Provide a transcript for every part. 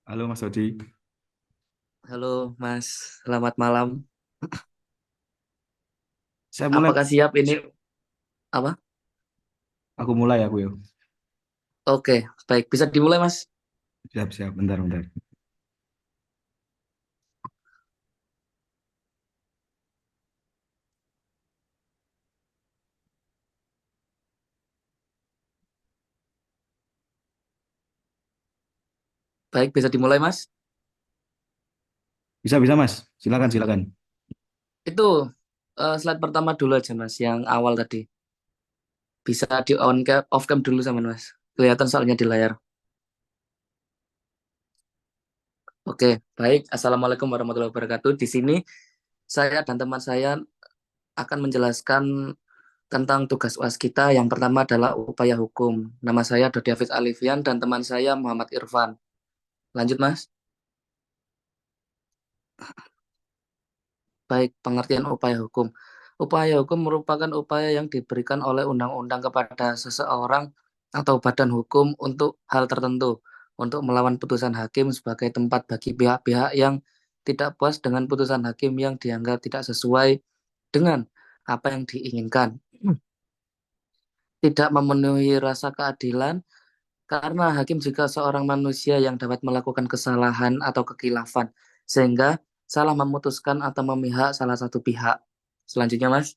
Halo Mas Odi, Halo Mas, selamat malam. saya mulai. Apakah siap ini? Apa? Aku mulai aku ya. Oke, baik. Bisa dimulai Mas. Siap siap, bentar bentar. Baik, bisa dimulai Mas. Bisa bisa Mas, silakan silakan. Itu slide pertama dulu aja Mas, yang awal tadi. Bisa di on cam, off cam dulu sama Mas. Kelihatan soalnya di layar. Oke, baik. Assalamualaikum warahmatullahi wabarakatuh. Di sini saya dan teman saya akan menjelaskan tentang tugas UAS kita. Yang pertama adalah upaya hukum. Nama saya Dodi Hafiz Alifian dan teman saya Muhammad Irfan. Lanjut Mas. Baik, pengertian upaya hukum. Upaya hukum merupakan upaya yang diberikan oleh undang-undang kepada seseorang atau badan hukum untuk hal tertentu, untuk melawan putusan hakim sebagai tempat bagi pihak-pihak yang tidak puas dengan putusan hakim yang dianggap tidak sesuai dengan apa yang diinginkan. Tidak memenuhi rasa keadilan karena hakim juga seorang manusia yang dapat melakukan kesalahan atau kekilafan, sehingga salah memutuskan atau memihak salah satu pihak. Selanjutnya, Mas,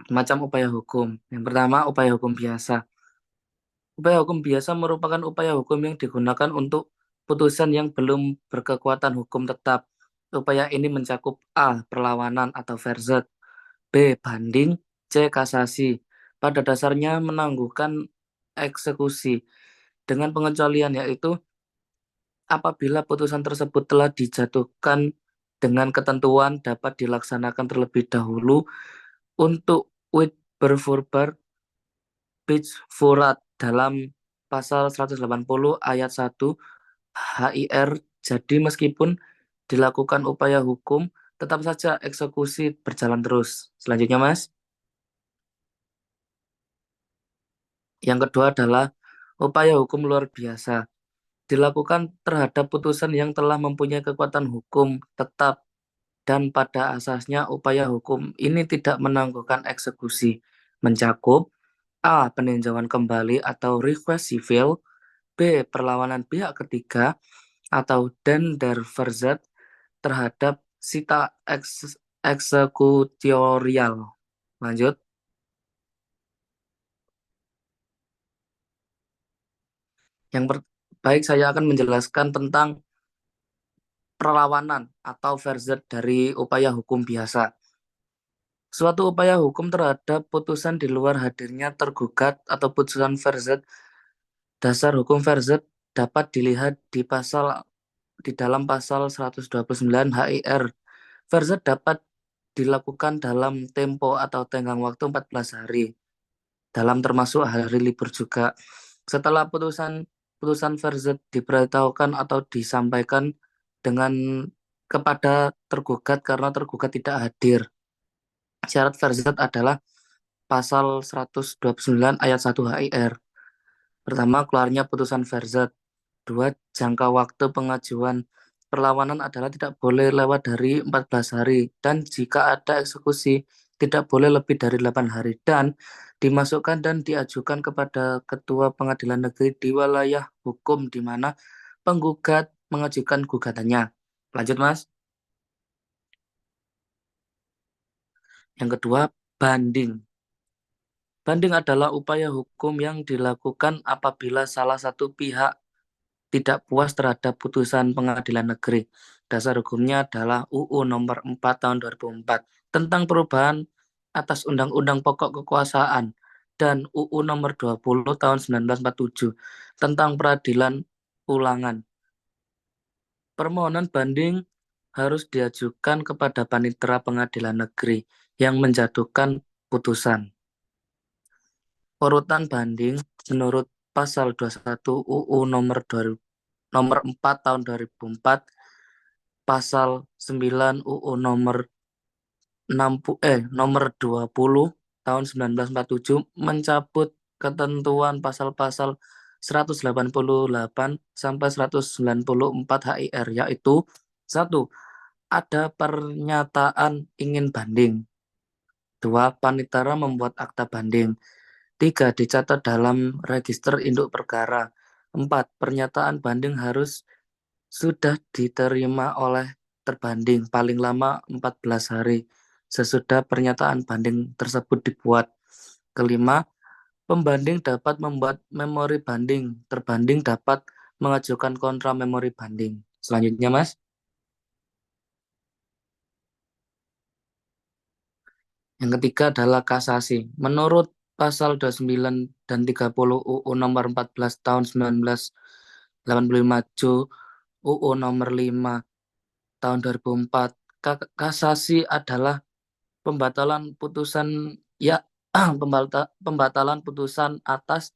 macam upaya hukum. Yang pertama, upaya hukum biasa. Upaya hukum biasa merupakan upaya hukum yang digunakan untuk putusan yang belum berkekuatan hukum tetap. Upaya ini mencakup A. Perlawanan atau versat, B. Banding, C. Kasasi. Pada dasarnya menangguhkan eksekusi dengan pengecualian yaitu apabila putusan tersebut telah dijatuhkan dengan ketentuan dapat dilaksanakan terlebih dahulu untuk wit berfurbar pitch furat dalam pasal 180 ayat 1 HIR. Jadi meskipun dilakukan upaya hukum tetap saja eksekusi berjalan terus. Selanjutnya Mas, yang kedua adalah upaya hukum luar biasa dilakukan terhadap putusan yang telah mempunyai kekuatan hukum tetap dan pada asasnya upaya hukum ini tidak menangguhkan eksekusi, mencakup A. Peninjauan kembali atau request civil, B. Perlawanan pihak ketiga atau Denderverzet terhadap sita eksekutorial. Lanjut, yang baik saya akan menjelaskan tentang perlawanan atau verzet dari upaya hukum biasa. Suatu upaya hukum terhadap putusan di luar hadirnya tergugat atau putusan verzet. Dasar hukum verzet dapat dilihat di dalam pasal 129 HIR. Verzet dapat dilakukan dalam tempo atau tenggang waktu 14 hari, dalam termasuk hari libur juga. Setelah putusan putusan verzet diberitahukan atau disampaikan dengan kepada tergugat karena tergugat tidak hadir. Syarat verzet adalah pasal 129 ayat 1 HIR. Pertama, keluarnya putusan verzet. Dua, jangka waktu pengajuan perlawanan adalah tidak boleh lewat dari 14 hari. Dan jika ada eksekusi, tidak boleh lebih dari 8 hari. Dan dimasukkan dan diajukan kepada Ketua Pengadilan Negeri di wilayah hukum di mana penggugat mengajukan gugatannya. Lanjut, Mas. Yang kedua, banding. Banding adalah upaya hukum yang dilakukan apabila salah satu pihak tidak puas terhadap putusan pengadilan negeri. Dasar hukumnya adalah UU nomor 4 tahun 2004 tentang perubahan atas Undang-Undang Pokok Kekuasaan dan UU nomor 20 tahun 1947 tentang peradilan ulangan. Permohonan banding harus diajukan kepada panitera pengadilan negeri yang menjatuhkan putusan. Urutan banding menurut pasal 21 UU nomor 4 tahun 2004, pasal 9 UU nomor 20 tahun 1947 mencabut ketentuan pasal-pasal 188 sampai 194 HIR, yaitu satu, ada pernyataan ingin banding. Dua, panitera membuat akta banding. Tiga, dicatat dalam register induk perkara. Empat, pernyataan banding harus sudah diterima oleh terbanding paling lama 14 hari sesudah pernyataan banding tersebut dibuat. Kelima, pembanding dapat membuat memori banding. Terbanding dapat mengajukan kontra memori banding. Selanjutnya, Mas. Yang ketiga adalah kasasi. Menurut pasal 29 dan 30 UU nomor 14 tahun 1985 Jo UU nomor 5 tahun 2004, kasasi adalah pembatalan putusan ya pembatalan putusan atas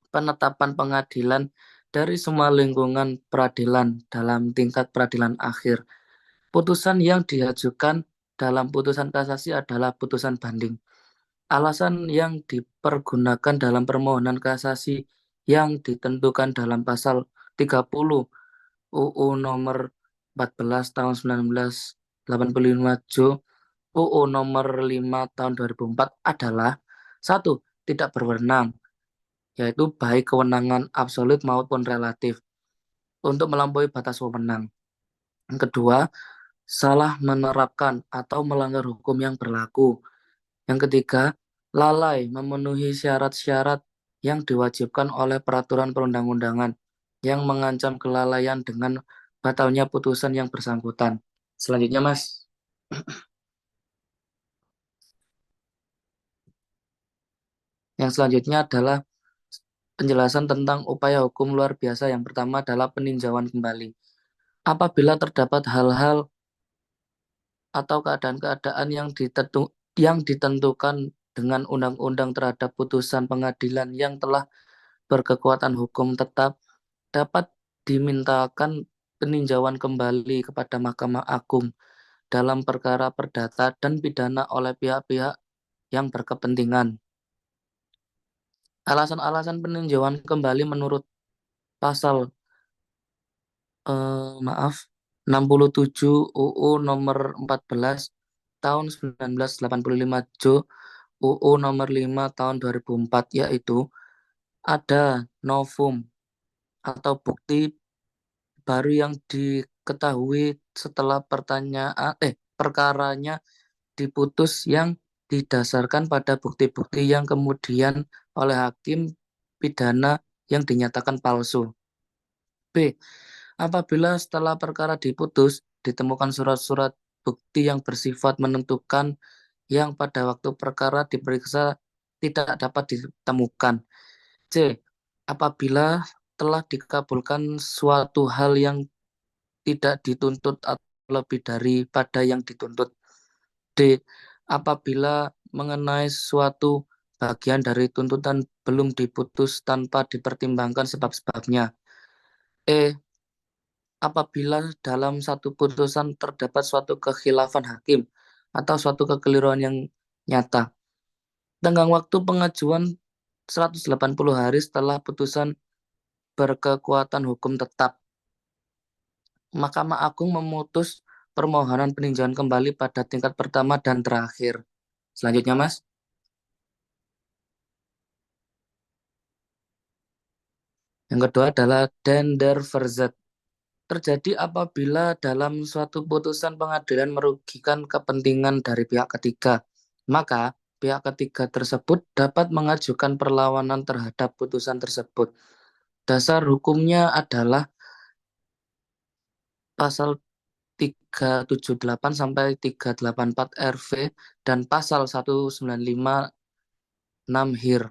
penetapan pengadilan dari semua lingkungan peradilan dalam tingkat peradilan akhir. Putusan yang diajukan dalam putusan kasasi adalah putusan banding. Alasan yang dipergunakan dalam permohonan kasasi yang ditentukan dalam pasal 30 UU nomor 14 tahun 1985 Jo UU nomor 5 tahun 2004 adalah satu, tidak berwenang, yaitu baik kewenangan absolut maupun relatif untuk melampaui batas wewenang. Yang kedua, salah menerapkan atau melanggar hukum yang berlaku. Yang ketiga, lalai memenuhi syarat-syarat yang diwajibkan oleh peraturan perundang-undangan yang mengancam kelalaian dengan batalnya putusan yang bersangkutan. Selanjutnya, Mas. Yang selanjutnya adalah penjelasan tentang upaya hukum luar biasa. Yang pertama adalah peninjauan kembali. Apabila terdapat hal-hal atau keadaan-keadaan yang ditentukan dengan undang-undang terhadap putusan pengadilan yang telah berkekuatan hukum tetap, dapat dimintakan peninjauan kembali kepada Mahkamah Agung dalam perkara perdata dan pidana oleh pihak-pihak yang berkepentingan. Alasan-alasan peninjauan kembali menurut pasal 67 UU nomor 14 tahun 1985 Jo UU nomor 5 tahun 2004, yaitu ada novum atau bukti baru yang diketahui setelah perkaranya diputus yang didasarkan pada bukti-bukti yang kemudian oleh hakim pidana yang dinyatakan palsu. B. Apabila setelah perkara diputus ditemukan surat-surat bukti yang bersifat menentukan yang pada waktu perkara diperiksa tidak dapat ditemukan. C. Apabila telah dikabulkan suatu hal yang tidak dituntut atau lebih daripada yang dituntut. D. Apabila mengenai suatu bagian dari tuntutan belum diputus tanpa dipertimbangkan sebab-sebabnya. E. Apabila dalam satu putusan terdapat suatu kekhilafan hakim atau suatu kekeliruan yang nyata. Tenggang waktu pengajuan 180 hari setelah putusan berkekuatan hukum tetap. Mahkamah Agung memutus permohonan peninjauan kembali pada tingkat pertama dan terakhir. Selanjutnya, Mas. Yang kedua adalah Denderverzet. Terjadi apabila dalam suatu putusan pengadilan merugikan kepentingan dari pihak ketiga, maka pihak ketiga tersebut dapat mengajukan perlawanan terhadap putusan tersebut. Dasar hukumnya adalah pasal 378 sampai 384 RV dan pasal 195 HIR.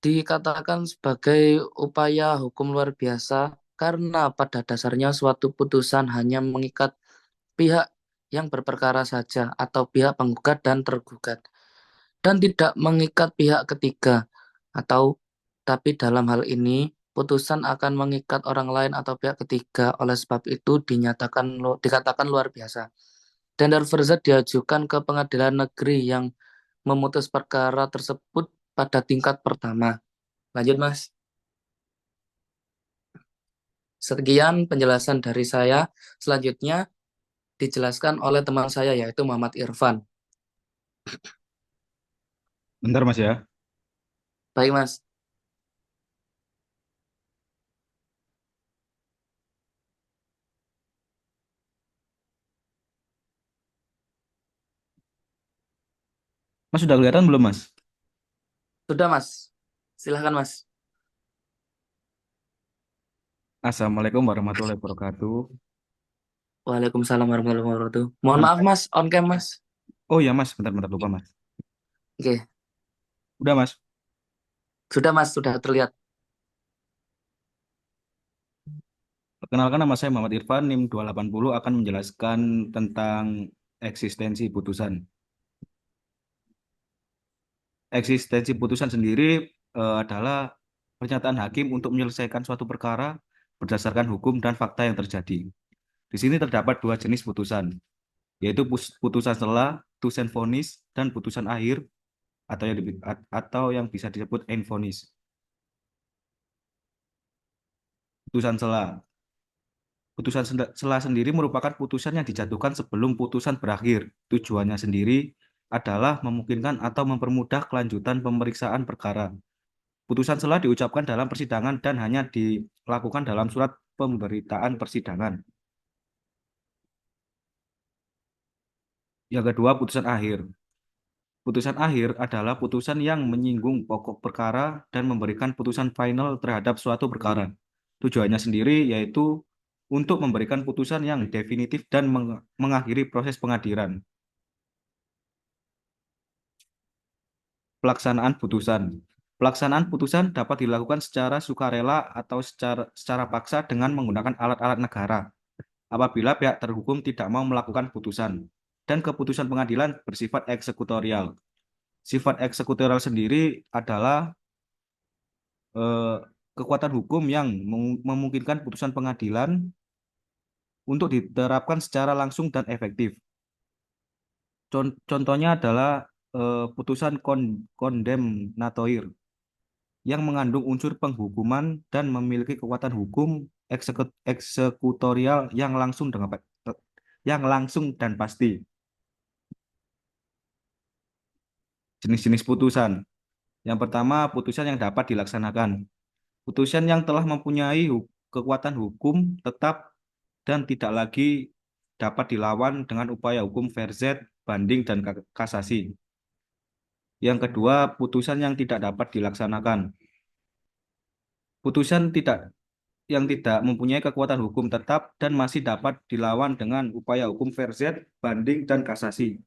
Dikatakan sebagai upaya hukum luar biasa karena pada dasarnya suatu putusan hanya mengikat pihak yang berperkara saja atau pihak penggugat dan tergugat dan tidak mengikat pihak ketiga atau tapi dalam hal ini putusan akan mengikat orang lain atau pihak ketiga, oleh sebab itu dikatakan luar biasa. Tender Verzet diajukan ke pengadilan negeri yang memutus perkara tersebut pada tingkat pertama. Lanjut, Mas. Sekian penjelasan dari saya. Selanjutnya dijelaskan oleh teman saya yaitu Muhammad Irfan. Bentar Mas ya. Baik, Mas. Mas sudah kelihatan belum Mas? Sudah, Mas. Silahkan, Mas. Assalamualaikum warahmatullahi wabarakatuh. Waalaikumsalam warahmatullahi wabarakatuh. Mohon Nama maaf, saya. Mas. On cam, Mas. Oh ya Mas, bentar-bentar lupa Mas. Oke. Udah Mas. Sudah, Mas. Sudah terlihat. Perkenalkan nama saya Muhammad Irfan, NIM 280 akan menjelaskan tentang eksistensi putusan. Eksistensi putusan sendiri adalah pernyataan hakim untuk menyelesaikan suatu perkara berdasarkan hukum dan fakta yang terjadi. Di sini terdapat dua jenis putusan, yaitu putusan sela, putusan vonis, dan putusan akhir atau yang bisa disebut envonis. Putusan sela. Putusan sela sendiri merupakan putusan yang dijatuhkan sebelum putusan berakhir. Tujuannya sendiri adalah memungkinkan atau mempermudah kelanjutan pemeriksaan perkara. Putusan sela diucapkan dalam persidangan dan hanya dilakukan dalam surat pemberitaan persidangan. Yang kedua, putusan akhir. Putusan akhir adalah putusan yang menyinggung pokok perkara dan memberikan putusan final terhadap suatu perkara. Tujuannya sendiri yaitu untuk memberikan putusan yang definitif dan mengakhiri proses pengadilan. Pelaksanaan putusan. Pelaksanaan putusan dapat dilakukan secara sukarela atau secara paksa dengan menggunakan alat-alat negara apabila pihak terhukum tidak mau melakukan putusan dan keputusan pengadilan bersifat eksekutorial. Sifat eksekutorial sendiri adalah eh, kekuatan hukum yang memungkinkan putusan pengadilan untuk diterapkan secara langsung dan efektif. Contohnya adalah putusan kondemnatoir yang mengandung unsur penghukuman dan memiliki kekuatan hukum eksekutorial yang langsung dan pasti. Jenis-jenis putusan. Yang pertama, putusan yang dapat dilaksanakan. Putusan yang telah mempunyai kekuatan hukum tetap dan tidak lagi dapat dilawan dengan upaya hukum verzet, banding, dan kasasi. Yang kedua, putusan yang tidak dapat dilaksanakan. Putusan yang tidak mempunyai kekuatan hukum tetap dan masih dapat dilawan dengan upaya hukum verzet, banding, dan kasasi.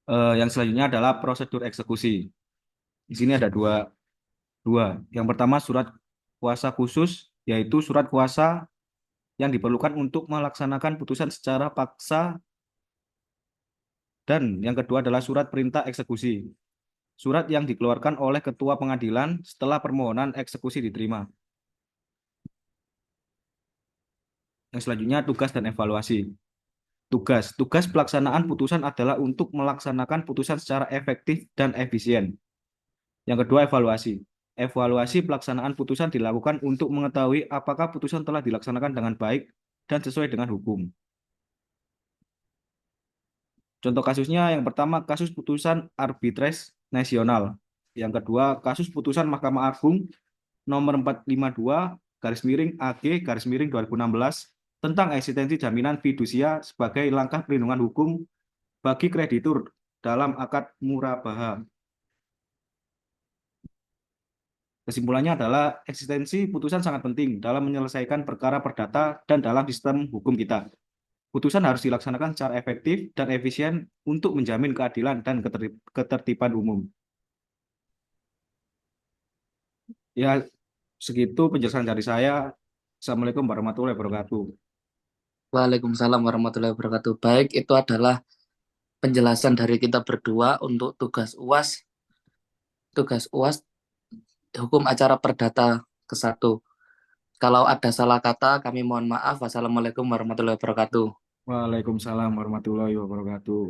Yang selanjutnya adalah prosedur eksekusi. Di sini ada dua. Yang pertama surat kuasa khusus, yaitu surat kuasa yang diperlukan untuk melaksanakan putusan secara paksa, dan yang kedua adalah surat perintah eksekusi. Surat yang dikeluarkan oleh ketua pengadilan setelah permohonan eksekusi diterima. Yang selanjutnya tugas dan evaluasi. Tugas pelaksanaan putusan adalah untuk melaksanakan putusan secara efektif dan efisien. Yang kedua, evaluasi. Evaluasi pelaksanaan putusan dilakukan untuk mengetahui apakah putusan telah dilaksanakan dengan baik dan sesuai dengan hukum. Contoh kasusnya yang pertama kasus putusan arbitres nasional. Yang kedua kasus putusan Mahkamah Agung nomor 452 garis miring AG garis miring 2016 tentang eksistensi jaminan fidusia sebagai langkah perlindungan hukum bagi kreditur dalam akad murabaha. Kesimpulannya adalah eksistensi putusan sangat penting dalam menyelesaikan perkara perdata dan dalam sistem hukum kita. Putusan harus dilaksanakan secara efektif dan efisien untuk menjamin keadilan dan ketertiban umum. Ya, segitu penjelasan dari saya. Assalamualaikum warahmatullahi wabarakatuh. Waalaikumsalam warahmatullahi wabarakatuh. Baik, itu adalah penjelasan dari kita berdua untuk tugas UAS. Tugas UAS hukum acara perdata ke-1. Kalau ada salah kata, kami mohon maaf. Wassalamualaikum warahmatullahi wabarakatuh. Waalaikumsalam warahmatullahi wabarakatuh.